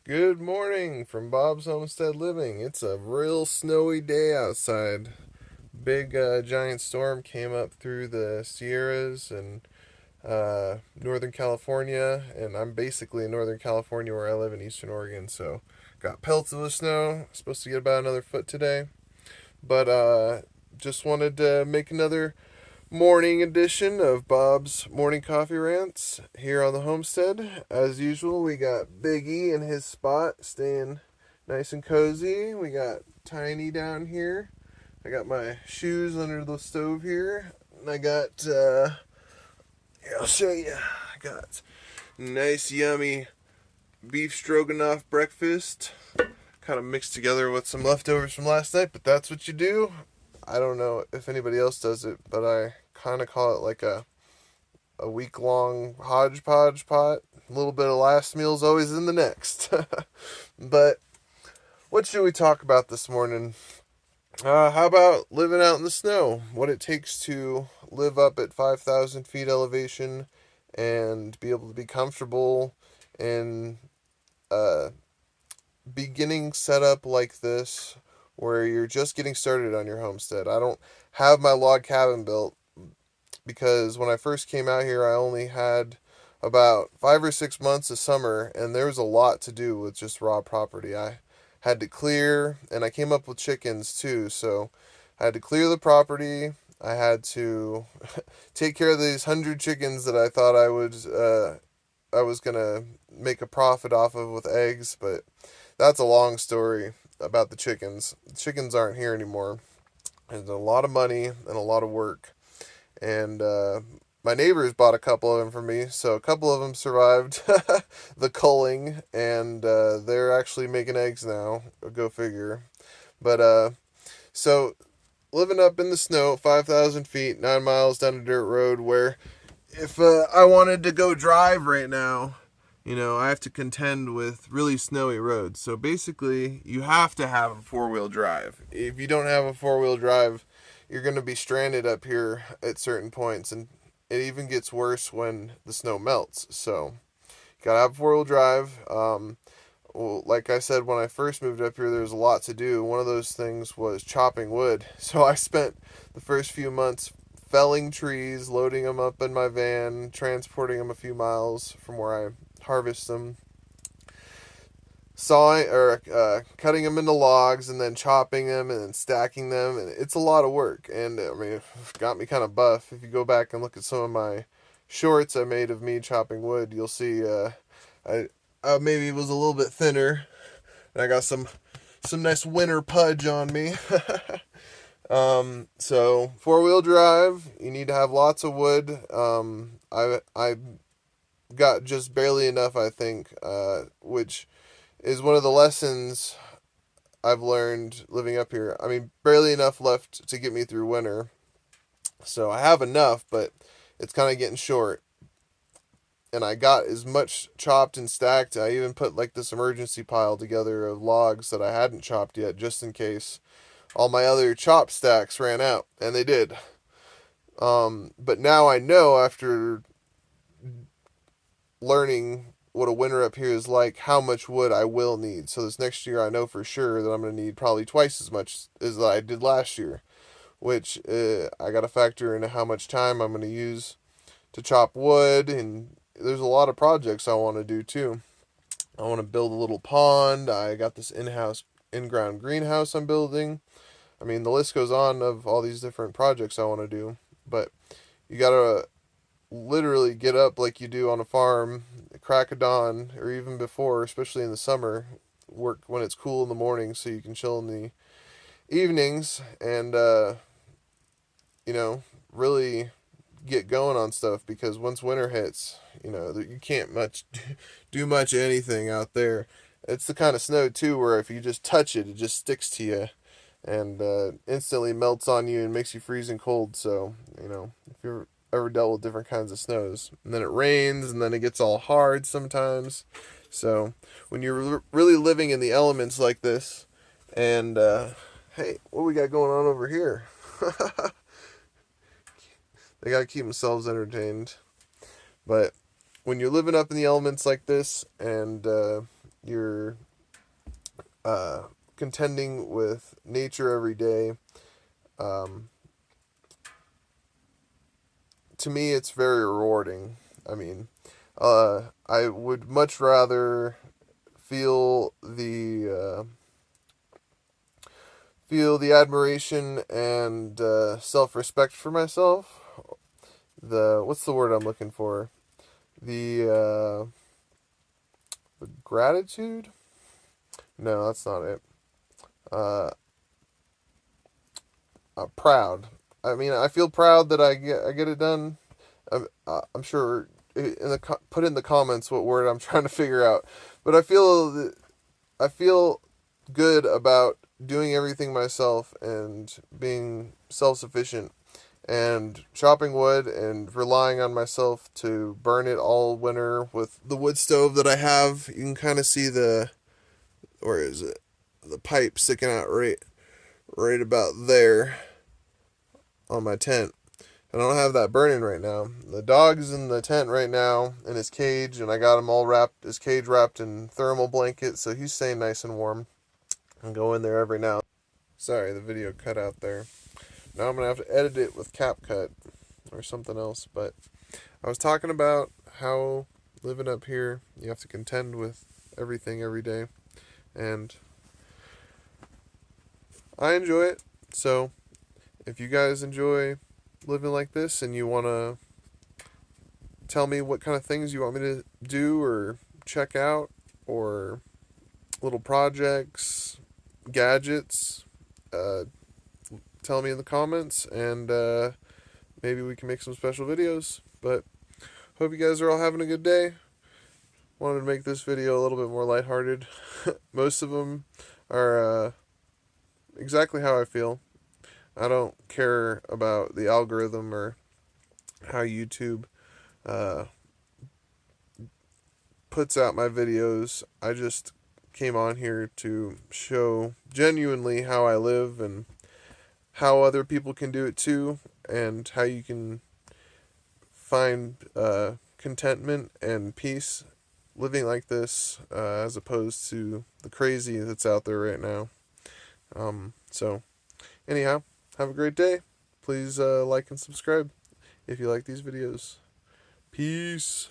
Good morning from Bob's Homestead Living. It's a real snowy day outside. Big giant storm came up through the Sierras and Northern California, and I'm basically in Northern California where I live in Eastern Oregon, so got pelted with snow. Supposed to get about another foot today, but just wanted to make another morning edition of Bob's Morning Coffee Rants here on the homestead. As usual, we got Big E in his spot, staying nice and cozy. We got Tiny down here. I got my shoes under the stove here. And I got, here, I'll show you. I got nice, yummy beef stroganoff breakfast. Kind of mixed together with some leftovers from last night, but that's what you do. I don't know if anybody else does it, but I kind of call it like a week long hodgepodge pot. A little bit of last meal's always in the next. But what should we talk about this morning? How about living out in the snow? What it takes to live up at 5,000 feet elevation and be able to be comfortable in a beginning setup like this where you're just getting started on your homestead. I don't have my log cabin built because when I first came out here, I only had about 5 or 6 months of summer, and there was a lot to do with just raw property. I had to clear, and I came up with chickens too, so I had to clear the property. I had to take care of these 100 chickens that I thought I was gonna make a profit off of with eggs, but that's a long story about the chickens. The chickens aren't here anymore. It's a lot of money and a lot of work. And my neighbors bought a couple of them for me, so a couple of them survived the culling, and they're actually making eggs now. Go figure. But so living up in the snow, 5,000 feet, 9 miles down a dirt road, where if I wanted to go drive right now, I have to contend with really snowy roads. So basically, you have to have a four-wheel drive. If you don't have a four-wheel drive, you're going to be stranded up here at certain points, and it even gets worse when the snow melts. So, you gotta have a four-wheel drive. Well, like I said, when I first moved up here, there was a lot to do. One of those things was chopping wood. So I spent the first few months felling trees, loading them up in my van, transporting them a few miles from where I harvest them, sawing or cutting them into logs, and then chopping them and then stacking them, and it's a lot of work. And I mean, it got me kind of buff. If you go back and look at some of my shorts I made of me chopping wood, you'll see I maybe was a little bit thinner, and I got some nice winter pudge on me. So four-wheel drive, you need to have lots of wood. I got just barely enough, I think, which is one of the lessons I've learned living up here. I mean, barely enough left to get me through winter. So I have enough, but it's kind of getting short. And I got as much chopped and stacked. I even put like this emergency pile together of logs that I hadn't chopped yet, just in case all my other chop stacks ran out. And they did. But now I know after learning what a winter up here is like, how much wood I will need. So this next year, I know for sure that I'm going to need probably twice as much as I did last year, which I got to factor into how much time I'm going to use to chop wood. And there's a lot of projects I want to do too. I want to build a little pond. I got this in-ground greenhouse I'm building. I mean, the list goes on of all these different projects I want to do, but you got to literally get up like you do on a farm, crack of dawn, or even before, especially in the summer. Work when it's cool in the morning so you can chill in the evenings and, really get going on stuff because once winter hits, you can't much do much anything out there. It's the kind of snow, too, where if you just touch it, it just sticks to you and instantly melts on you and makes you freezing cold. So, if you're ever dealt with different kinds of snows. And then it rains, and then it gets all hard sometimes. So when you're really living in the elements like this, and hey, what we got going on over here? They got to keep themselves entertained. But when you're living up in the elements like this, and you're contending with nature every day. Um, to me, it's very rewarding. I mean, I would much rather feel the admiration and self-respect for myself. What's the word I'm looking for? The gratitude? No, that's not it. Uh, Proud. I mean, I feel proud that I get it done. I'm sure put in the comments what word I'm trying to figure out. But I feel good about doing everything myself and being self-sufficient and chopping wood and relying on myself to burn it all winter with the wood stove that I have. You can kind of see where is it? The pipe sticking out right about there on my tent. I don't have that burning right now. The dog's in the tent right now in his cage, and I got his cage wrapped in thermal blanket, so he's staying nice and warm. I go in there every now. Sorry, the video cut out there. Now I'm gonna have to edit it with CapCut or something else. But I was talking about how living up here, you have to contend with everything every day, and I enjoy it. So if you guys enjoy living like this and you want to tell me what kind of things you want me to do or check out, or little projects, gadgets, uh, tell me in the comments, and maybe we can make some special videos. But hope you guys are all having a good day. Wanted to make this video a little bit more lighthearted. Most of them are exactly how I feel. I don't care about the algorithm or how YouTube uh, puts out my videos. I just came on here to show genuinely how I live and how other people can do it too, and how you can find contentment and peace living like this, as opposed to the crazy that's out there right now. So, anyhow, have a great day. Please like and subscribe if you like these videos. Peace.